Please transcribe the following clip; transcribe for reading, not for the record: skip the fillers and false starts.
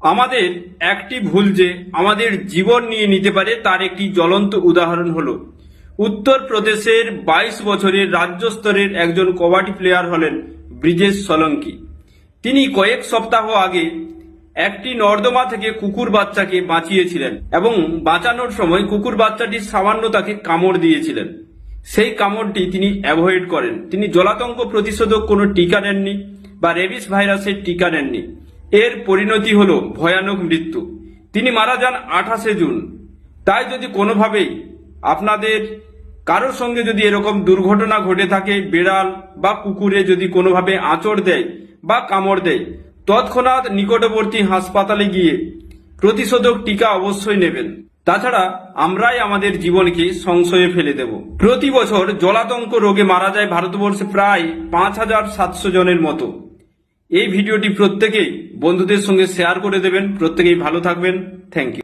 আমাদের একটি ভুল যে আমাদের জীবন নিয়ে নিতে পারে তার একটি জ্বলন্ত উদাহরণ হলো উত্তরপ্রদেশের 22 বছরের রাজ্য স্তরের একজন কবাডি প্লেয়ার হলেন ব্রিজেশ সোলঙ্কি। তিনি কয়েক সপ্তাহ আগে একটি নর্দমা থেকে কুকুর বাচ্চাকে বাঁচিয়েছিলেন এবং বাঁচানোর সময় কুকুর বাচ্চাটি সামান্য তাকে কামড় দিয়েছিলেন। সেই কামড়টি তিনি অ্যাভয়েড করেন। তিনি জলাতঙ্ক প্রতিষেধক কোনো টিকা নেননি বা রেবিস ভাইরাসের টিকা নেননি। এর পরিণতি হলো ভয়ানক মৃত্যু। তিনি মারা যান 28শে জুন। তাই যদি কোনোভাবেই আপনাদের কারোর সঙ্গে যদি এরকম দুর্ঘটনা ঘটে থাকে, বিড়াল বা কুকুরে যদি কোনোভাবে আঁচড় দেয় বা কামড় দেয়, তৎক্ষণাৎ নিকটবর্তী হাসপাতালে গিয়ে প্রতিষেধক টিকা অবশ্যই নেবেন। তাছাড়া আমরাই আমাদের জীবনকে সংশয়ে ফেলে দেব। প্রতি বছর জলাতঙ্ক রোগে মারা যায় ভারতবর্ষে প্রায় 5700 জনের মতো। এই ভিডিওটি প্রত্যেকেই বন্ধুদের সঙ্গে শেয়ার করে দেবেন। প্রত্যেকেই ভালো থাকবেন। Thank you.